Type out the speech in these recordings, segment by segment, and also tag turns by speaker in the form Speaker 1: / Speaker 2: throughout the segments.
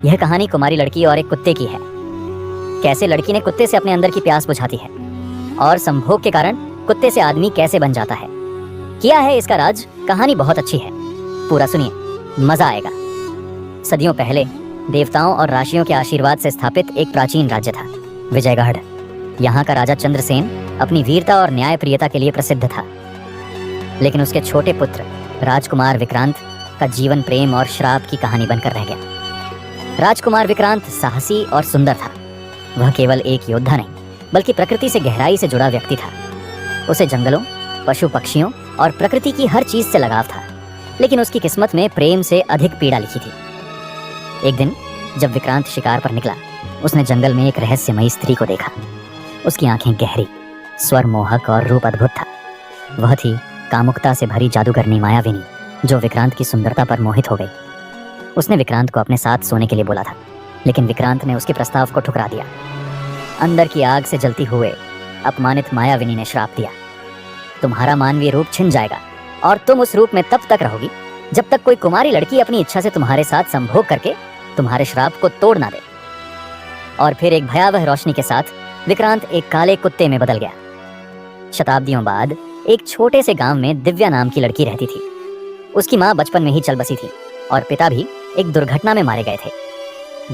Speaker 1: यह कहानी कुमारी लड़की और एक कुत्ते की है। कैसे लड़की ने कुत्ते से अपने अंदर की प्यास बुझाती है और संभोग के कारण कुत्ते से आदमी कैसे बन जाता है। किया है इसका राज। कहानी बहुत अच्छी है, पूरा सुनिए, मजा आएगा। सदियों पहले देवताओं और राशियों के आशीर्वाद से स्थापित एक प्राचीन राज्य था, विजयगढ़। यहाँ का राजा चंद्रसेन अपनी वीरता और न्यायप्रियता के लिए प्रसिद्ध था। लेकिन उसके छोटे पुत्र राजकुमार विक्रांत का जीवन प्रेम और श्राप की कहानी बनकर रह गया। राजकुमार विक्रांत साहसी और सुंदर था। वह केवल एक योद्धा नहीं, बल्कि प्रकृति से गहराई से जुड़ा व्यक्ति था। उसे जंगलों, पशु पक्षियों और प्रकृति की हर चीज से लगाव था। लेकिन उसकी किस्मत में प्रेम से अधिक पीड़ा लिखी थी। एक दिन जब विक्रांत शिकार पर निकला, उसने जंगल में एक रहस्यमयी स्त्री को देखा। उसकी आंखें गहरी, स्वर मोहक और रूप अद्भुत था। वह थी कामुकता से भरी जादूगरनी मायाविनी, जो विक्रांत की सुंदरता पर मोहित हो गई। उसने विक्रांत को अपने साथ सोने के लिए बोला था, लेकिन विक्रांत ने उसके प्रस्ताव को ठुकरा दिया। अंदर की आग से जलती हुए अपमानित मायाविनी ने श्राप दिया, तुम्हारा मानवीय रूप छिन जाएगा और तुम उस रूप में तब तक रहोगी जब तक कोई कुमारी लड़की अपनी इच्छा से तुम्हारे साथ संभोग करके तुम्हारे श्राप को तोड़ ना दे। और फिर एक भयावह रोशनी के साथ विक्रांत एक काले कुत्ते में बदल गया। शताब्दियों बाद एक छोटे से गांव में दिव्या नाम की लड़की रहती थी। उसकी माँ बचपन में ही चल बसी थी और पिता भी एक दुर्घटना में मारे गए थे।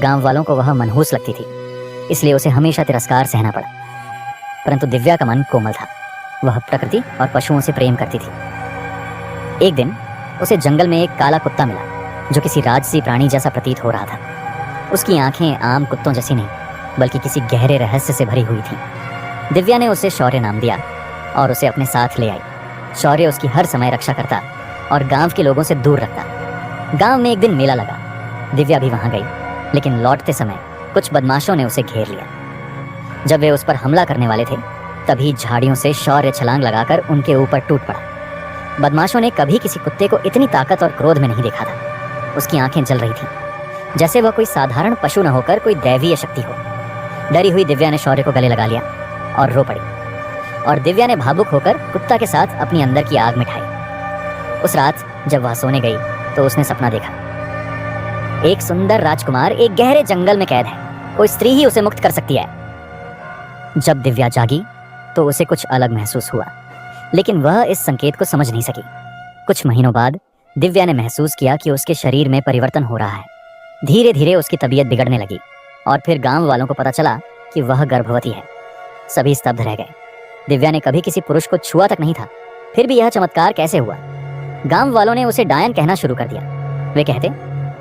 Speaker 1: गांव वालों को वह मनहूस लगती थी, इसलिए उसे हमेशा तिरस्कार सहना पड़ा। परंतु दिव्या का मन कोमल था। वह प्रकृति और पशुओं से प्रेम करती थी। एक दिन उसे जंगल में एक काला कुत्ता मिला, जो किसी राजसी प्राणी जैसा प्रतीत हो रहा था। उसकी आंखें आम कुत्तों जैसी नहीं, बल्कि किसी गहरे रहस्य से भरी हुई थी। दिव्या ने उसे शौर्य नाम दिया और उसे अपने साथ ले आई। शौर्य उसकी हर समय रक्षा करता और गांव के लोगों से दूर रखता। गांव में एक दिन मेला लगा। दिव्या भी वहां गई, लेकिन लौटते समय कुछ बदमाशों ने उसे घेर लिया। जब वे उस पर हमला करने वाले थे, तभी झाड़ियों से शौर्य छलांग लगाकर उनके ऊपर टूट पड़ा। बदमाशों ने कभी किसी कुत्ते को इतनी ताकत और क्रोध में नहीं देखा था। उसकी आंखें जल रही थीं, जैसे वह कोई साधारण पशु न होकर कोई दैवीय शक्ति हो। डरी हुई दिव्या ने शौर्य को गले लगा लिया और रो पड़ी। और दिव्या ने भावुक होकर कुत्ता के साथ अपनी अंदर की आग मिठाई। उस रात जब वह सोने गई तो उसने सपना देखा। एक सुंदर राजकुमार एक गहरे जंगल में कैद है। कोई स्त्री ही उसे मुक्त कर सकती है। जब दिव्या जागी तो उसे कुछ अलग महसूस हुआ, लेकिन वह इस संकेत को समझ नहीं सकी। कुछ महीनों बाद दिव्या ने महसूस किया कि उसके शरीर में परिवर्तन हो रहा है। धीरे धीरे उसकी तबीयत बिगड़ने लगी और फिर गांव वालों को पता चला कि वह गर्भवती है। सभी स्तब्ध रह गए। दिव्या ने कभी किसी पुरुष को छुआ तक नहीं था, फिर भी यह चमत्कार कैसे हुआ? गांव वालों ने उसे डायन कहना शुरू कर दिया। वे कहते,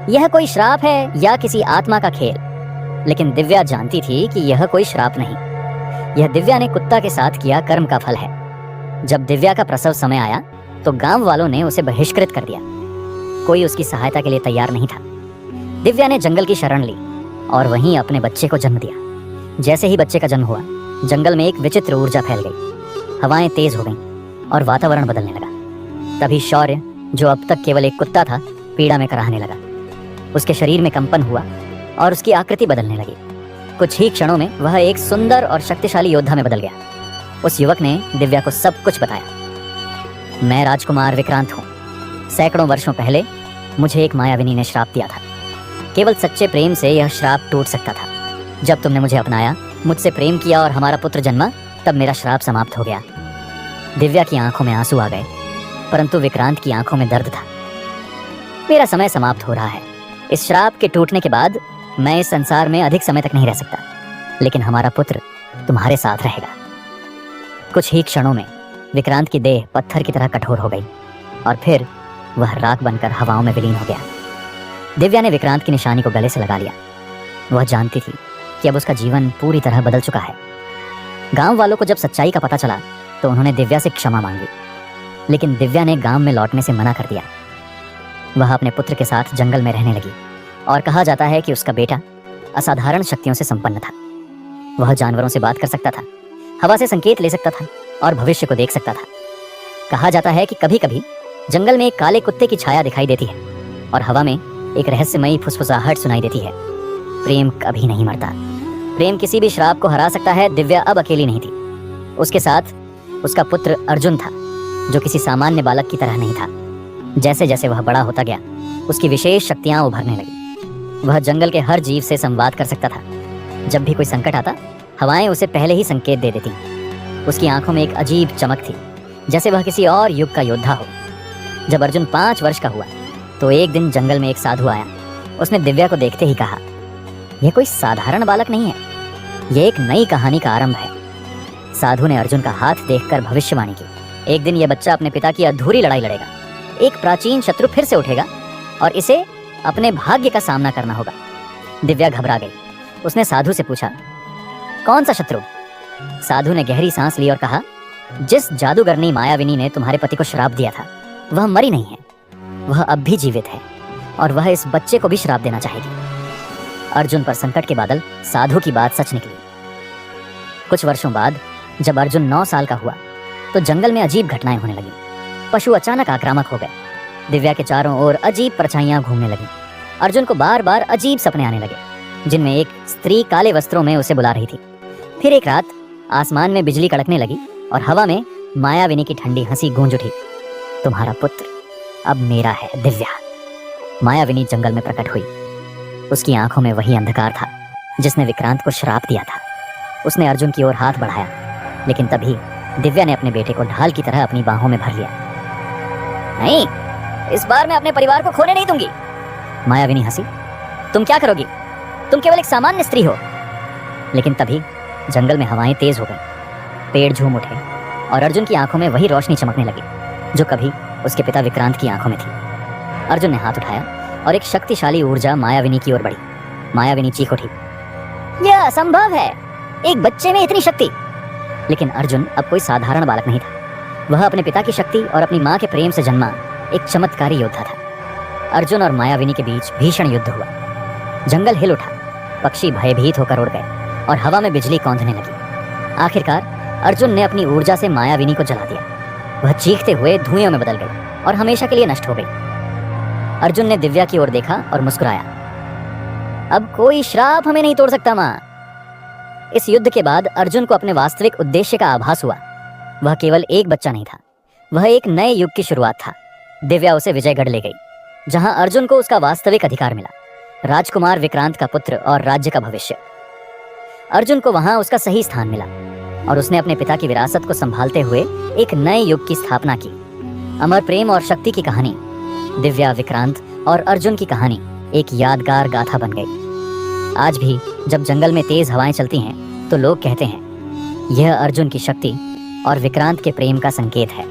Speaker 1: यह कोई श्राप है या किसी आत्मा का खेल। लेकिन दिव्या जानती थी कि यह कोई श्राप नहीं, यह दिव्या ने कुत्ता के साथ किया कर्म का फल है। जब दिव्या का प्रसव समय आया तो गांव वालों ने उसे बहिष्कृत कर दिया। कोई उसकी सहायता के लिए तैयार नहीं था। दिव्या ने जंगल की शरण ली और वहीं अपने बच्चे को जन्म दिया। जैसे ही बच्चे का जन्म हुआ, जंगल में एक विचित्र ऊर्जा फैल गई। हवाएं तेज हो गईं और वातावरण बदलने लगा। तभी शौर्य, जो अब तक केवल एक कुत्ता था, पीड़ा में कराहने लगा। उसके शरीर में कंपन हुआ और उसकी आकृति बदलने लगी। कुछ ही क्षणों में वह एक सुंदर और शक्तिशाली योद्धा में बदल गया। उस युवक ने दिव्या को सब कुछ बताया। मैं राजकुमार विक्रांत हूँ। सैकड़ों वर्षों पहले मुझे एक मायाविनी ने श्राप दिया था। केवल सच्चे प्रेम से यह श्राप टूट सकता था। जब तुमने मुझे अपनाया, मुझसे प्रेम किया और हमारा पुत्र जन्मा, तब मेरा श्राप समाप्त हो गया। दिव्या की आंखों में आंसू आ गए, परंतु विक्रांत की आंखों में दर्द था। मेरा समय समाप्त हो रहा है। इस श्राप के टूटने के बाद मैं इस संसार में अधिक समय तक नहीं रह सकता, लेकिन हमारा पुत्र तुम्हारे साथ रहेगा। कुछ ही क्षणों में विक्रांत की देह पत्थर की तरह कठोर हो गई और फिर वह राख बनकर हवाओं में विलीन हो गया। दिव्या ने विक्रांत की निशानी को गले से लगा लिया। वह जानती थी कि अब उसका जीवन पूरी तरह बदल चुका है। गांव वालों को जब सच्चाई का पता चला तो उन्होंने दिव्या से क्षमा मांगी, लेकिन दिव्या ने गांव में लौटने से मना कर दिया। वह अपने पुत्र के साथ जंगल में रहने लगी और कहा जाता है कि उसका बेटा असाधारण शक्तियों से संपन्न था। वह जानवरों से बात कर सकता था, हवा से संकेत ले सकता था और भविष्य को देख सकता था। कहा जाता है कि कभी कभी जंगल में एक काले कुत्ते की छाया दिखाई देती है और हवा में एक रहस्यमयी फुसफुसाहट सुनाई देती है। प्रेम कभी नहीं मरता। प्रेम किसी भी श्राप को हरा सकता है। दिव्या अब अकेली नहीं थी। उसके साथ उसका पुत्र अर्जुन था, जो किसी सामान्य बालक की तरह नहीं था। जैसे जैसे वह बड़ा होता गया, उसकी विशेष शक्तियां उभरने लगी। वह जंगल के हर जीव से संवाद कर सकता था। जब भी कोई संकट आता, हवाएं उसे पहले ही संकेत दे देती। उसकी आंखों में एक अजीब चमक थी, जैसे वह किसी और युग का योद्धा हो। जब अर्जुन 5 वर्ष का हुआ तो एक दिन जंगल में एक साधु आया। उसने दिव्या को देखते ही कहा, यह कोई साधारण बालक नहीं है, यह एक नई कहानी का आरंभ है। साधु ने अर्जुन का हाथ देखकर भविष्यवाणी की, एक दिन यह बच्चा अपने पिता की अधूरी लड़ाई लड़ेगा। एक प्राचीन शत्रु फिर से उठेगा और इसे अपने भाग्य का सामना करना होगा। दिव्या घबरा गई। उसने साधु से पूछा, कौन सा शत्रु? साधु ने गहरी सांस ली और कहा, जिस जादूगरनी मायाविनी ने तुम्हारे पति को श्राप दिया था, वह मरी नहीं है, वह अब भी जीवित है और वह इस बच्चे को भी श्राप देना चाहेगी। अर्जुन पर संकट के बादल, साधु की बात सच निकली। कुछ वर्षों बाद जब अर्जुन 9 साल का हुआ तो जंगल में अजीब घटनाएं होने लगी। पशु अचानक आक्रामक हो गए। दिव्या के चारों ओर अजीब परछाइयां घूमने लगी। अर्जुन को बार बार अजीब सपने आने लगे, जिनमें एक स्त्री काले वस्त्रों में उसे बुला रही थी। फिर एक रात आसमान में बिजली कड़कने लगी और हवा में मायाविनी की ठंडी हंसी गूंज उठी, तुम्हारा पुत्र अब मेरा है दिव्या। मायाविनी जंगल में प्रकट हुई। उसकी आंखों में वही अंधकार था जिसने विक्रांत को श्राप दिया था। उसने अर्जुन की ओर हाथ बढ़ाया, लेकिन तभी दिव्या ने अपने बेटे को ढाल की तरह अपनी बाहों में भर लिया। नहीं, इस बार मैं अपने परिवार को खोने नहीं दूंगी। मायाविनी हंसी, तुम क्या करोगी? तुम केवल एक सामान्य स्त्री हो। लेकिन तभी जंगल में हवाएं तेज हो गई, पेड़ झूम उठे और अर्जुन की आंखों में वही रोशनी चमकने लगी जो कभी उसके पिता विक्रांत की आंखों में थी। अर्जुन ने हाथ उठाया और एक शक्तिशाली ऊर्जा मायाविनी की ओर बढ़ी। मायाविनी चीख उठी, यह असंभव है, एक बच्चे में इतनी शक्ति। लेकिन अर्जुन अब कोई साधारण बालक नहीं था। वह अपने पिता की शक्ति और अपनी मां के प्रेम से जन्मा एक चमत्कारी योद्धा था। अर्जुन और मायाविनी के बीच भीषण युद्ध हुआ। जंगल हिल उठा, पक्षी भयभीत होकर उड़ गए और हवा में बिजली कौंधने लगी। आखिरकार अर्जुन ने अपनी ऊर्जा से मायाविनी को जला दिया। वह चीखते हुए धुएं में बदल गई और हमेशा के लिए नष्ट हो गई। अर्जुन ने दिव्या की ओर देखा और मुस्कुराया, अब कोई श्राप हमें नहीं तोड़ सकता मां। इस युद्ध के बाद अर्जुन को अपने वास्तविक उद्देश्य का आभास हुआ। वह केवल एक बच्चा नहीं था, वह एक नए युग की शुरुआत था। दिव्या उसे विजयगढ़ ले गई, जहां अर्जुन को उसका वास्तविक अधिकार मिला, राजकुमार विक्रांत का पुत्र और राज्य का भविष्य। अर्जुन को वहां उसका सही स्थान मिला और उसने अपने पिता की विरासत को संभालते हुए एक नए युग की स्थापना की। अमर प्रेम और शक्ति की कहानी, दिव्या, विक्रांत और अर्जुन की कहानी एक यादगार गाथा बन गई। आज भी जब जंगल में तेज हवाएं चलती हैं तो लोग कहते हैं, यह अर्जुन की शक्ति और विक्रांत के प्रेम का संकेत है।